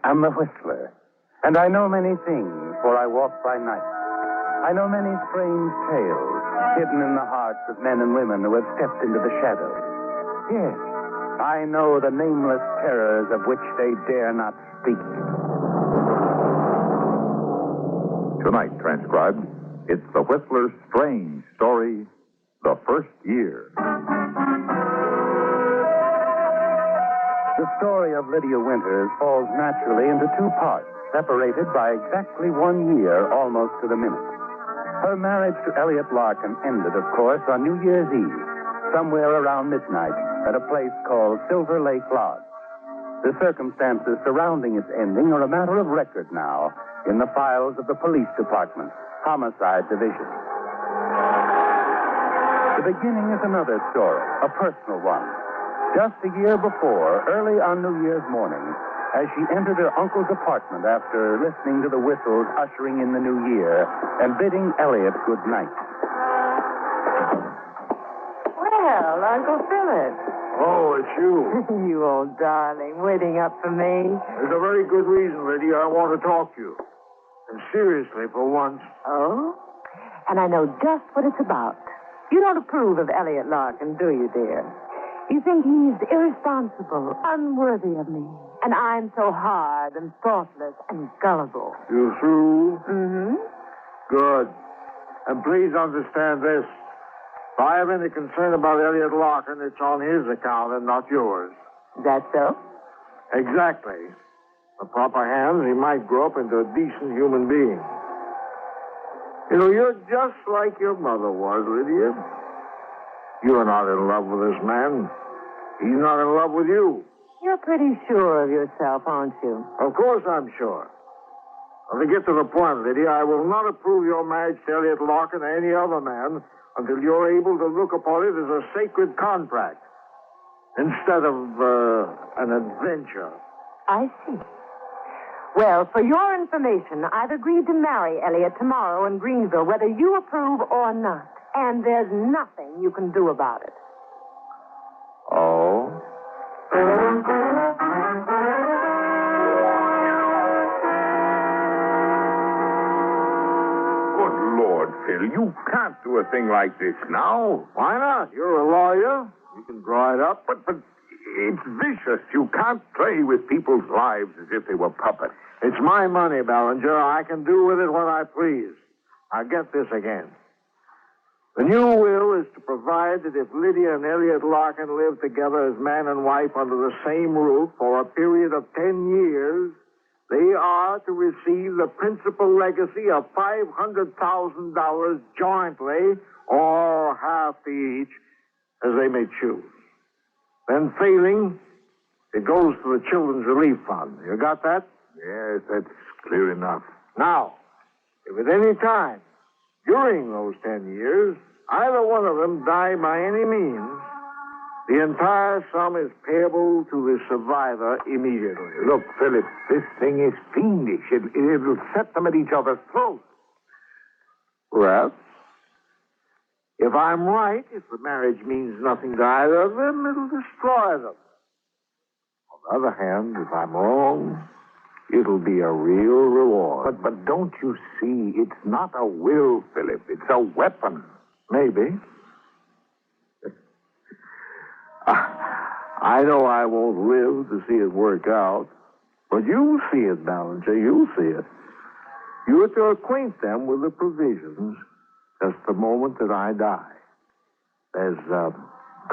am the Whistler, and I know many things, for I walk by night. I know many strange tales hidden in the hearts of men and women who have stepped into the shadows. Yes, I know the nameless terrors of which they dare not speak. Tonight, transcribed, it's the Whistler's strange story, The First Year. The story of Lydia Winters falls naturally into two parts, separated by exactly 1 year, almost to the minute. Her marriage to Elliot Larkin ended, of course, on New Year's Eve, somewhere around midnight, at a place called Silver Lake Lodge. The circumstances surrounding its ending are a matter of record now in the files of the police department, Homicide Division. The beginning is another story, a personal one. Just a year before, early on New Year's morning, as she entered her uncle's apartment after listening to the whistles ushering in the new year and bidding Elliot good night. Well, Uncle Philip. Oh, it's you. You old darling, waiting up for me. There's a very good reason, Lydia. I want to talk to you. And seriously, for once. Oh? And I know just what it's about. You don't approve of Elliot Larkin, do you, dear? You think he's irresponsible, unworthy of me. And I'm so hard and thoughtless and gullible. You through? Mm-hmm. Good. And please understand this. If I have any concern about Elliot Larkin, it's on his account and not yours. That so? Exactly. In the proper hands, he might grow up into a decent human being. You know, you're just like your mother was, Lydia. You're not in love with this man. He's not in love with you. You're pretty sure of yourself, aren't you? Of course I'm sure. Now, to get to the point, Lydia, I will not approve your marriage to Elliot Larkin or any other man until you're able to look upon it as a sacred contract instead of an adventure. I see. Well, for your information, I've agreed to marry Elliot tomorrow in Greenville, whether you approve or not. And there's nothing you can do about it. Oh? Good Lord, Phil, you can't do a thing like this now. Why not? You're a lawyer. You can draw it up. But it's vicious. You can't play with people's lives as if they were puppets. It's my money, Ballinger. I can do with it what I please. Now get this again. The new will is to provide that if Lydia and Elliot Larkin live together as man and wife under the same roof for a period of 10 years, they are to receive the principal legacy of $500,000 jointly or half each, as they may choose. Then failing, it goes to the Children's Relief Fund. You got that? Yes, that's clear enough. Now, if at any time during those 10 years, either one of them die by any means, the entire sum is payable to the survivor immediately. Look, Philip, this thing is fiendish. It'll set them at each other's throats. Well, if I'm right, if the marriage means nothing to either of them, it'll destroy them. On the other hand, if I'm wrong, it'll be a real reward. But don't you see, it's not a will, Philip. It's a weapon. Maybe. I know I won't live to see it work out, but you'll see it, Ballinger. You'll see it. You're to acquaint them with the provisions just the moment that I die. There's a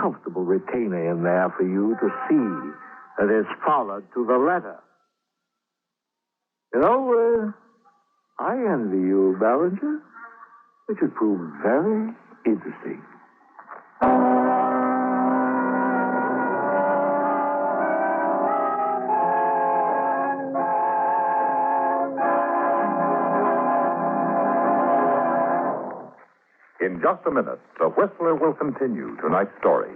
comfortable retainer in there for you to see that it's followed to the letter. You know, I envy you, Ballinger. It should prove very interesting. In just a minute, The Whistler will continue tonight's story.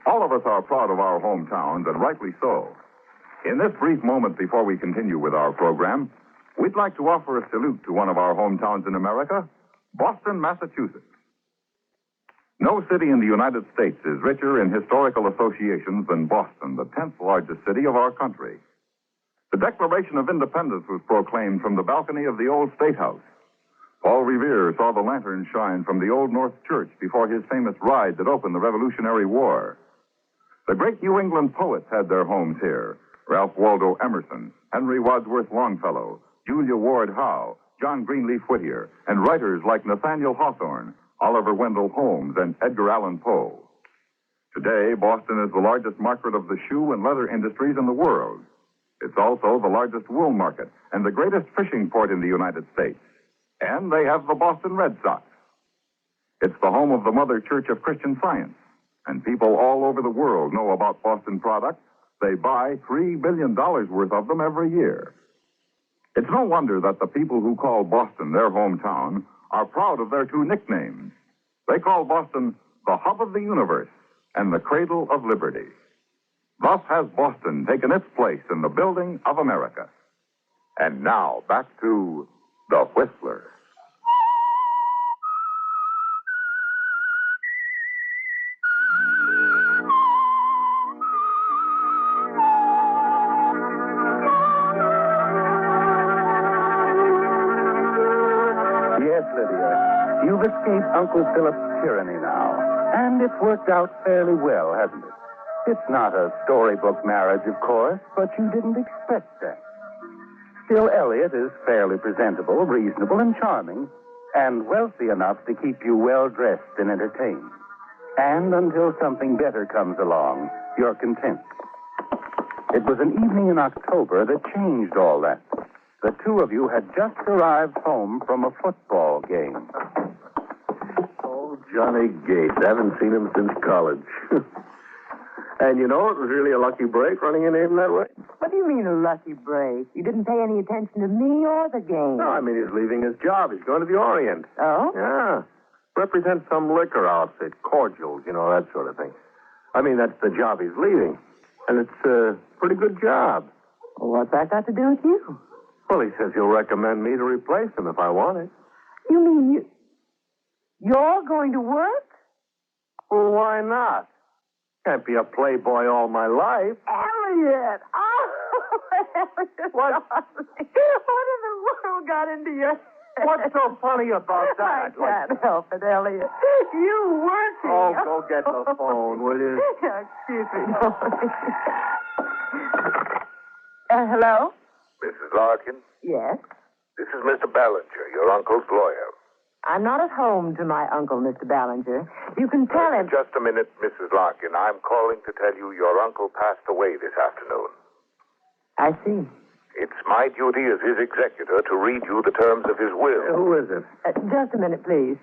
All of us are proud of our hometowns, and rightly so. In this brief moment before we continue with our program, we'd like to offer a salute to one of our hometowns in America, Boston, Massachusetts. No city in the United States is richer in historical associations than Boston, the 10th largest city of our country. The Declaration of Independence was proclaimed from the balcony of the old State House. Paul Revere saw the lantern shine from the Old North Church before his famous ride that opened the Revolutionary War. The great New England poets had their homes here. Ralph Waldo Emerson, Henry Wadsworth Longfellow, Julia Ward Howe, John Greenleaf Whittier, and writers like Nathaniel Hawthorne, Oliver Wendell Holmes, and Edgar Allan Poe. Today, Boston is the largest market of the shoe and leather industries in the world. It's also the largest wool market and the greatest fishing port in the United States. And they have the Boston Red Sox. It's the home of the Mother Church of Christian Science, and people all over the world know about Boston products. They buy $3 billion worth of them every year. It's no wonder that the people who call Boston their hometown are proud of their two nicknames. They call Boston the hub of the universe and the cradle of liberty. Thus has Boston taken its place in the building of America. And now, back to The Whistler. Yes, Lydia, you've escaped Uncle Philip's tyranny now. And it's worked out fairly well, hasn't it? It's not a storybook marriage, of course, but you didn't expect that. Still, Elliot is fairly presentable, reasonable, and charming, and wealthy enough to keep you well-dressed and entertained. And until something better comes along, you're content. It was an evening in October that changed all that. The two of you had just arrived home from a football game. Oh, Johnny Gates. I haven't seen him since college. And you know, it was really a lucky break running into him that way. What do you mean a lucky break? You didn't pay any attention to me or the game. No, I mean, he's leaving his job. He's going to the Orient. Oh? Yeah. Represents some liquor outfit, cordials, you know, that sort of thing. I mean, that's the job he's leaving. And it's a pretty good job. Well, what's that got to do with you? Well, he says he'll recommend me to replace him if I want it. You mean you're going to work? Well, why not? Can't be a playboy all my life. Elliot! Oh, Elliot! What? What in the world got into your head? What's so funny about that? I can't help it, Elliot. You working. Oh, go get the phone, will you? Excuse me. Hello? Mrs. Larkin, Yes? this is Mr. Ballinger, your uncle's lawyer. I'm not at home to my uncle, Mr. Ballinger. You can tell him... Just a minute, Mrs. Larkin. I'm calling to tell you your uncle passed away this afternoon. I see. It's my duty as his executor to read you the terms of his will. Who is it? Just a minute, please.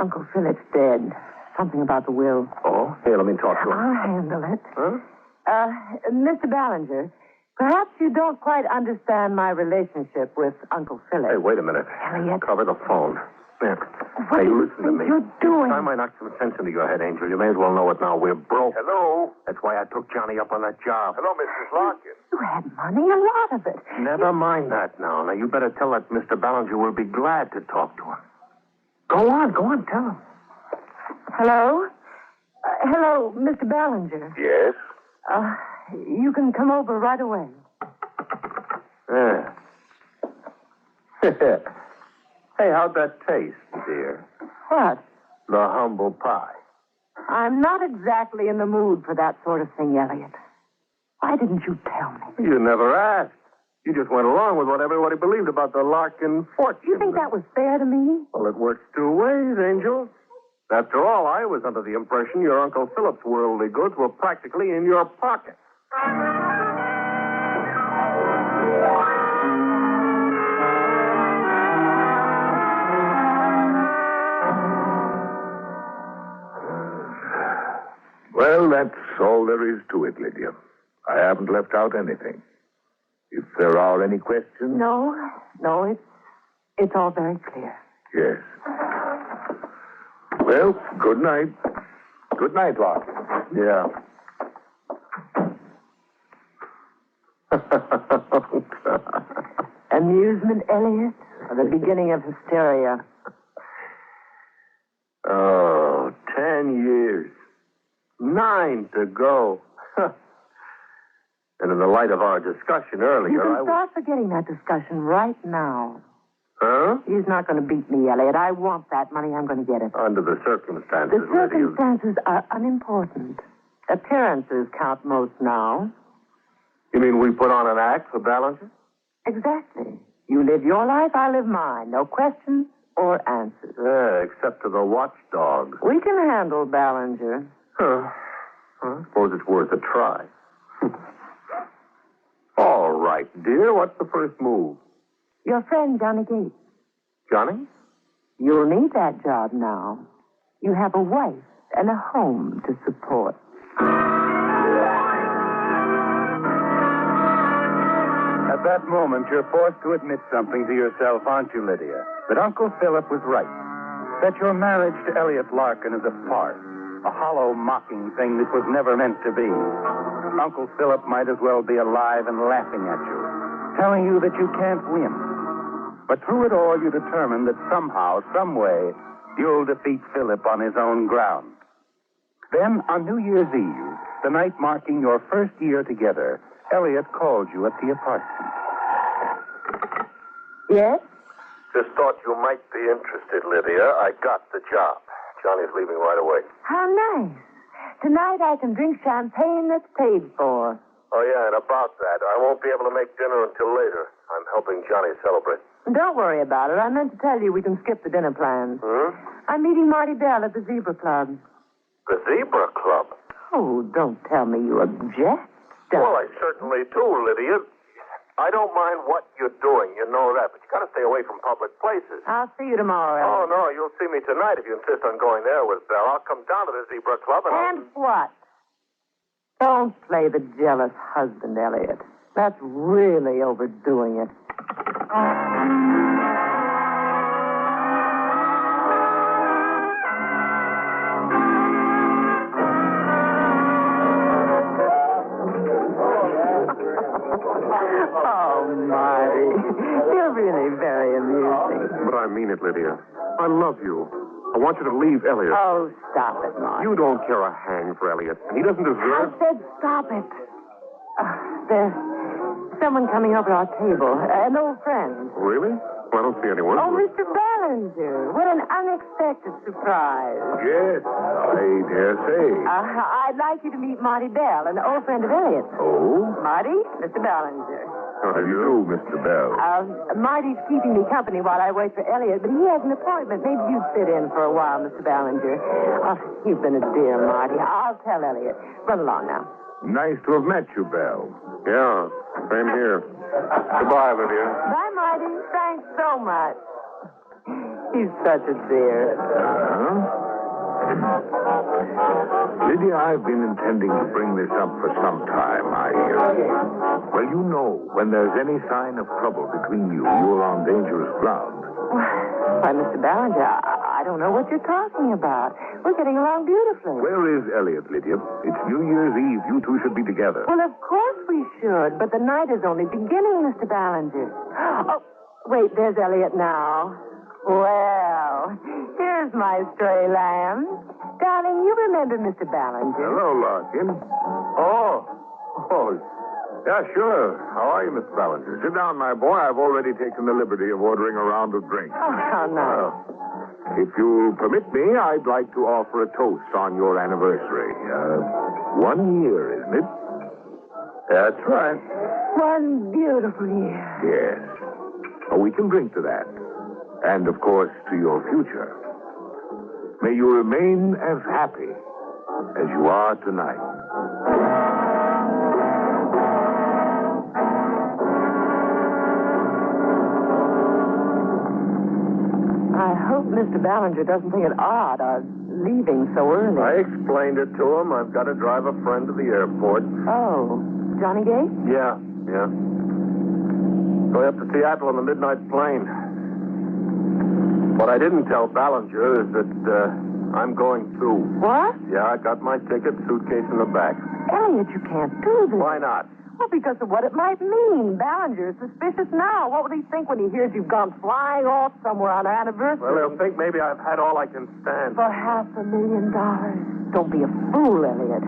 Uncle Philip's dead. Something about the will. Oh, here, let me talk to him. I'll handle it. Huh? Mr. Ballinger, perhaps you don't quite understand my relationship with Uncle Philip. Hey, wait a minute. Elliot. Cover the phone. There. What Hey, do you listen to think me. you're doing? Time I knocked some sense into your head, Angel. You may as well know it now. We're broke. Hello? That's why I took Johnny up on that job. Hello, Mrs. Larkin. You had money, a lot of it. Never mind that now. Now, you better tell that Mr. Ballinger we'll be glad to talk to him. Go on, tell him. Hello? Hello, Mr. Ballinger. Yes? You can come over right away. Yeah. Hey, how'd that taste, dear? What? The humble pie. I'm not exactly in the mood for that sort of thing, Elliot. Why didn't you tell me? You never asked. You just went along with what everybody believed about the Larkin fortune. You think that was fair to me? Well, it works two ways, Angel. After all, I was under the impression your Uncle Philip's worldly goods were practically in your pocket. Well, that's all there is to it, Lydia. I haven't left out anything. If there are any questions... No, it's all very clear. Yes. Well, good night. Good night, Larkin. Yeah. Amusement, Elliot, or the beginning of hysteria? Oh, 10 years. 9 to go. And in the light of our discussion You earlier, can start forgetting that discussion right now. Huh? He's not going to beat me, Elliot. I want that money. I'm going to get it. Under the circumstances, The circumstances are unimportant. Appearances count most now. You mean we put on an act for Ballinger? Exactly. You live your life, I live mine. No questions or answers. Yeah, except to the watchdog. We can handle Ballinger. Huh. I suppose it's worth a try. All right, dear. What's the first move? Your friend, Johnny Gates. Johnny? You'll need that job now. You have a wife and a home to support. At that moment, you're forced to admit something to yourself, aren't you, Lydia? That Uncle Philip was right. That your marriage to Elliot Larkin is a farce, a hollow, mocking thing that was never meant to be. Uncle Philip might as well be alive and laughing at you, telling you that you can't win. But through it all, you determine that somehow, some way, you'll defeat Philip on his own ground. Then, on New Year's Eve, the night marking your first year together, Elliot called you at the apartment. Yes? Just thought you might be interested, Lydia. I got the job. Johnny's leaving right away. How nice. Tonight I can drink champagne that's paid for. Oh, yeah, and about that, I won't be able to make dinner until later. I'm helping Johnny celebrate. Don't worry about it. I meant to tell you we can skip the dinner plans. Hmm? I'm meeting Marty Bell at the Zebra Club. The Zebra Club? Oh, don't tell me you object. Well, I certainly do, Lydia. I don't mind what you're doing, you know that, but you got to stay away from public places. I'll see you tomorrow, Oh, Elliot. no, you'll see me tonight if you insist on going there with Belle. I'll come down to the Zebra Club And what? Don't play the jealous husband, Elliot. That's really overdoing it. Oh, Marty. You're really very amusing. But I mean it, Lydia. I love you. I want you to leave Elliot. Oh, stop it, Marty. You don't care a hang for Elliot. He doesn't I deserve... said stop it. There's someone coming over our table. An old friend. Really? Well, I don't see anyone. Oh, Mr. Ballinger. What an unexpected surprise. Yes, I dare say. I'd like you to meet Marty Bell, an old friend of Elliot's. Oh? Marty, Mr. Ballinger. How do you do, Mr. Bell? Marty's keeping me company while I wait for Elliot, but he has an appointment. Maybe you sit in for a while, Mr. Ballinger. Oh, you've been a dear, Marty. I'll tell Elliot. Run along now. Nice to have met you, Bell. Yeah, same here. Goodbye, Lydia. Bye, Marty. Thanks so much. He's such a dear. Lydia, I've been intending to bring this up for some time. Well, you know, when there's any sign of trouble between you, you're on dangerous ground. Why, Mr. Ballinger, I don't know what you're talking about. We're getting along beautifully. Where is Elliot, Lydia? It's New Year's Eve. You two should be together. Well, of course we should, but the night is only beginning, Mr. Ballinger. Oh, wait, there's Elliot now. Well, here's my stray lamb. Darling, you remember Mr. Ballinger. Hello, Larkin. Oh. Yeah, sure. How are you, Mr. Ballinger? Sit down, my boy. I've already taken the liberty of ordering a round of drinks. Oh, how nice. If you'll permit me, I'd like to offer a toast on your anniversary. 1 year, isn't it? That's right. One beautiful year. Yes. Oh, we can drink to that. And, of course, to your future. May you remain as happy as you are tonight. I hope Mr. Ballinger doesn't think it odd our leaving so early. I explained it to him. I've got to drive a friend to the airport. Oh, Johnny Gates? Yeah. Going up to Seattle on the midnight plane. What I didn't tell Ballinger is that I'm going through. What? Yeah, I got my ticket, suitcase in the back. Elliot, you can't do this. Why not? Well, because of what it might mean. Ballinger is suspicious now. What will he think when he hears you've gone flying off somewhere on our anniversary? Well, he'll think maybe I've had all I can stand. For $500,000. Don't be a fool, Elliot.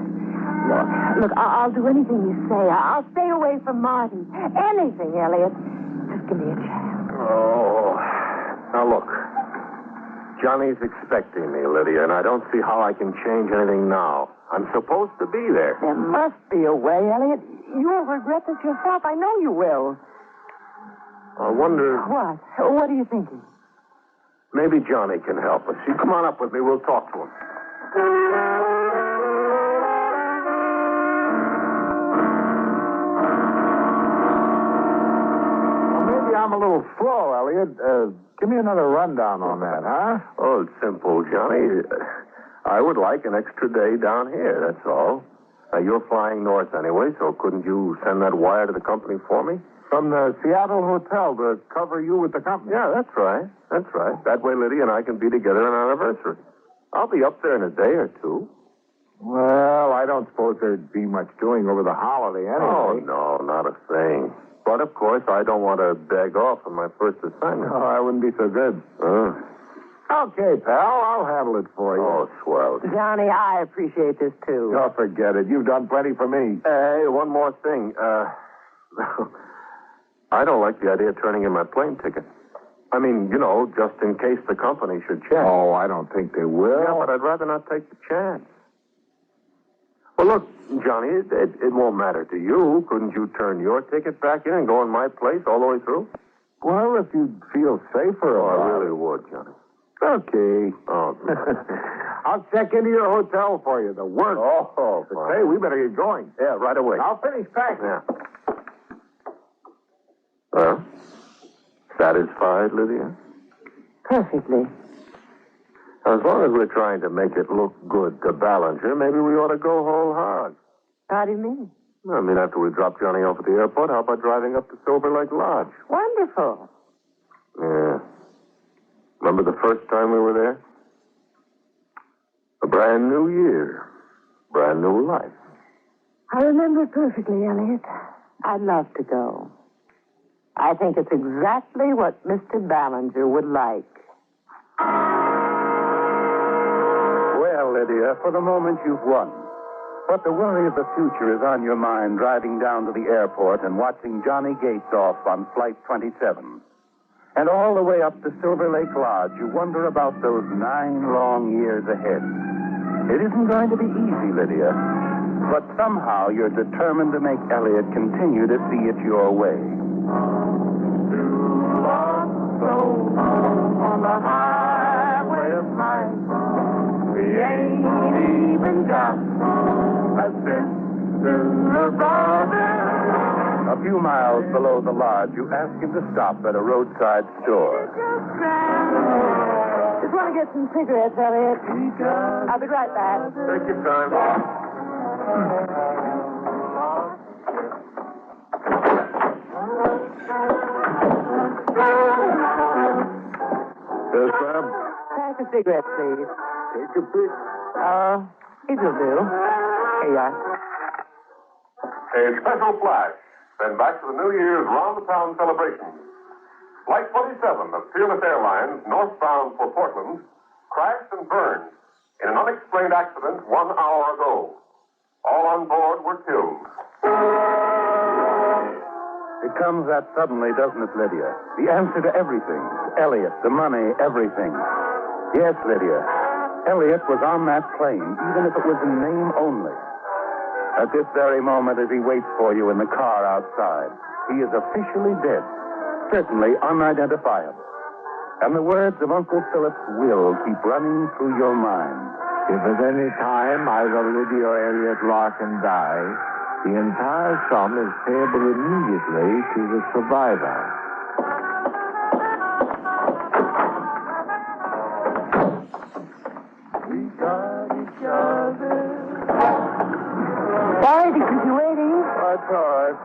Look, I'll do anything you say. I'll stay away from Marty. Anything, Elliot. Just give me a chance. Oh. Now, look. Johnny's expecting me, Lydia, and I don't see how I can change anything now. I'm supposed to be there. There must be a way, Elliot. You'll regret this yourself. I know you will. I wonder... What? What are you thinking? Maybe Johnny can help us. You come on up with me. We'll talk to him. Well, maybe I'm a little slow, Elliot. Give me another rundown on that, huh? Oh, it's simple, Johnny. I would like an extra day down here, that's all. Now, you're flying north anyway, so couldn't you send that wire to the company for me? From the Seattle hotel to cover you with the company. Yeah, that's right. That's right. That way Lydia and I can be together on our anniversary. I'll be up there in a day or two. Well, I don't suppose there'd be much doing over the holiday anyway. Oh, no, not a thing. But, of course, I don't want to beg off on my first assignment. Oh, that wouldn't be so good. Okay, pal, I'll handle it for you. Oh, swell. Johnny, I appreciate this, too. Oh, forget it. You've done plenty for me. Hey, one more thing. I don't like the idea of turning in my plane ticket. I mean, just in case the company should check. Oh, I don't think they will. Yeah, but I'd rather not take the chance. Well, look, Johnny, it won't matter to you. Couldn't you turn your ticket back in and go in my place all the way through? Well, if you'd feel safer. Oh, I really would, Johnny. Okay. Oh, I'll check into your hotel for you. The work. Oh, But say, we better get going. Yeah, right away. I'll finish packing. Yeah. Well, satisfied, Lydia? Perfectly. As long as we're trying to make it look good to Ballinger, maybe we ought to go whole hog. How do you mean? I mean, after we drop Johnny off at the airport, how about driving up to Silver Lake Lodge? Wonderful. Yeah. Remember the first time we were there? A brand new year. Brand new life. I remember it perfectly, Elliot. I'd love to go. I think it's exactly what Mr. Ballinger would like. Well, Lydia, for the moment you've won. But the worry of the future is on your mind driving down to the airport and watching Johnny Gates off on Flight 27. And all the way up to Silver Lake Lodge, you wonder about those 9 long years ahead. It isn't going to be easy, Lydia. But somehow you're determined to make Elliot continue to see it your way. On the highway of life, we ain't even got a sister brother. A few miles below the lodge, you ask him to stop at a roadside store. Just want to get some cigarettes, Elliot. I'll be right back. Take your time. Yes, ma'am. Pack a cigarette, please. Take a pick. These will do. Here you are. A special flash. Then back to the New Year's round-the-town celebration. Flight 27 of Fearless Airlines, northbound for Portland, crashed and burned in an unexplained accident 1 hour ago. All on board were killed. It comes that suddenly, doesn't it, Lydia? The answer to everything. Elliot, the money, everything. Yes, Lydia. Elliot was on that plane, even if it was in name only. At this very moment, as he waits for you in the car outside, he is officially dead. Certainly unidentifiable. And the words of Uncle Philip's will keep running through your mind. If at any time either Lydia or Elliot Larkin die, the entire sum is payable immediately to the survivor. We got each other. Sorry to keep you waiting. That's all right.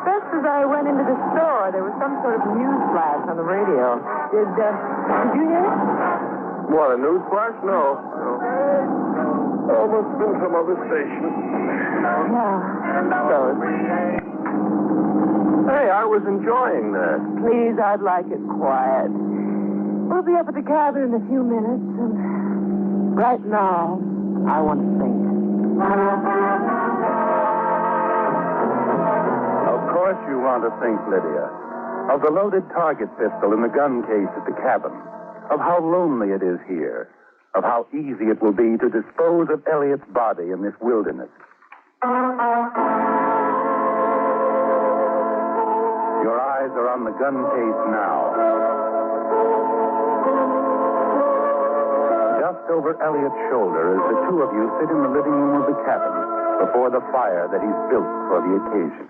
Just as I went into the store, there was some sort of news flash on the radio. Did you hear it? What, a news flash? No. Oh, must have been some other station. Yeah. So, Hey, I was enjoying that. please, I'd like it quiet. We'll be up at the cabin in a few minutes, and right now, I want to think. Of course you want to think, Lydia. Of the loaded target pistol in the gun case at the cabin. Of how lonely it is here. Of how easy it will be to dispose of Elliot's body in this wilderness. Your eyes are on the gun case now. Just over Elliot's shoulder as the two of you sit in the living room of the cabin before the fire that he's built for the occasion.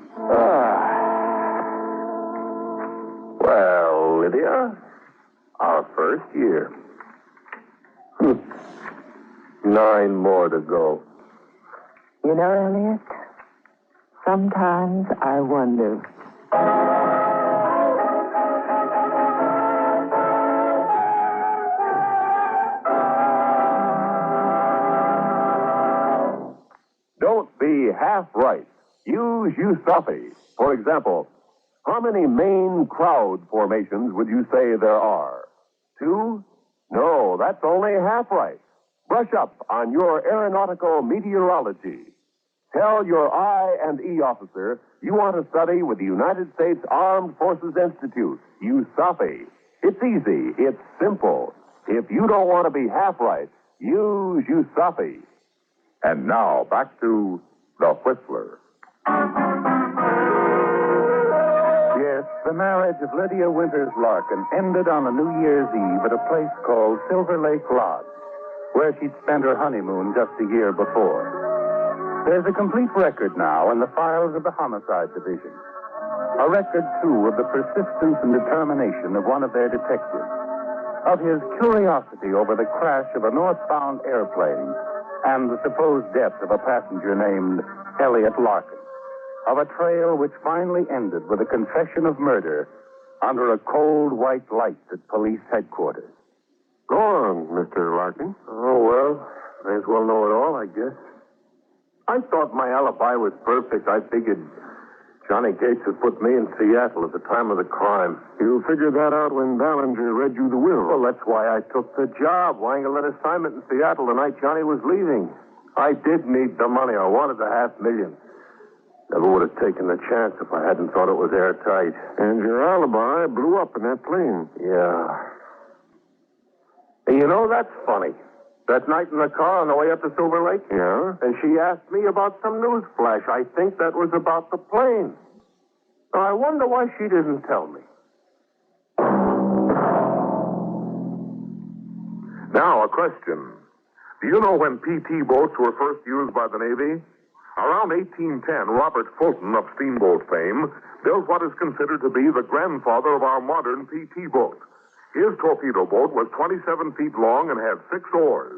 Well, Lydia, our first year. 9 more to go. You know, Elliot, sometimes I wonder. Don't be half right. Use Usafi. For example, how many main crowd formations would you say there are? 2? No, that's only half right. Brush up on your aeronautical meteorology. Tell your I&E officer you want to study with the United States Armed Forces Institute, USAFE. It's easy. It's simple. If you don't want to be half right, use USAFE. And now, back to The Whistler. Yes, the marriage of Lydia Winters Larkin ended on a New Year's Eve at a place called Silver Lake Lodge, where she'd spent her honeymoon just a year before. There's a complete record now in the files of the Homicide Division. A record, too, of the persistence and determination of one of their detectives, of his curiosity over the crash of a northbound airplane and the supposed death of a passenger named Elliot Larkin, of a trail which finally ended with a confession of murder under a cold white light at police headquarters. Go on, Mr. Larkin. Oh, well, may as well know it all, I guess. I thought my alibi was perfect. I figured Johnny Gates had put me in Seattle at the time of the crime. You figured that out when Ballinger read you the will. Well, that's why I took the job, lying-a-let assignment in Seattle the night Johnny was leaving. I did need the money. I wanted the $500,000. Never would have taken the chance if I hadn't thought it was airtight. And your alibi blew up in that plane. Yeah. Hey, you know, that's funny. That night in the car on the way up to Silver Lake? Yeah? And she asked me about some news flash. I think that was about the plane. Now, I wonder why she didn't tell me. Now, a question. Do you know when PT boats were first used by the Navy? Around 1810, Robert Fulton of steamboat fame built what is considered to be the grandfather of our modern PT boat. His torpedo boat was 27 feet long and had 6 oars.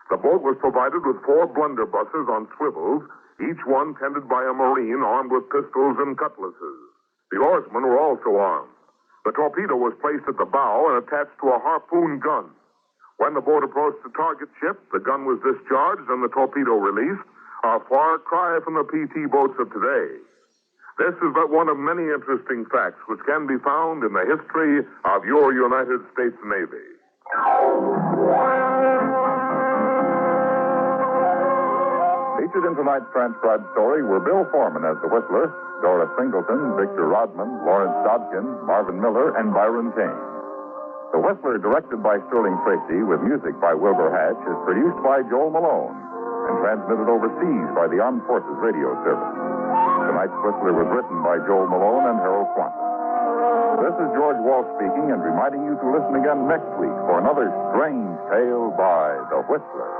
The boat was provided with 4 blunderbusses on swivels, each one tended by a Marine armed with pistols and cutlasses. The oarsmen were also armed. The torpedo was placed at the bow and attached to a harpoon gun. When the boat approached the target ship, the gun was discharged and the torpedo released, a far cry from the PT boats of today. This is but one of many interesting facts which can be found in the history of your United States Navy. Featured in tonight's transcribed story were Bill Foreman as the Whistler, Dora Singleton, Victor Rodman, Lawrence Dodkin, Marvin Miller, and Byron Kane. The Whistler, directed by Sterling Tracy, with music by Wilbur Hatch, is produced by Joel Malone and transmitted overseas by the Armed Forces Radio Service. Tonight's Whistler was written by Joel Malone and Harold Quanten. This is George Walsh speaking and reminding you to listen again next week for another strange tale by The Whistler.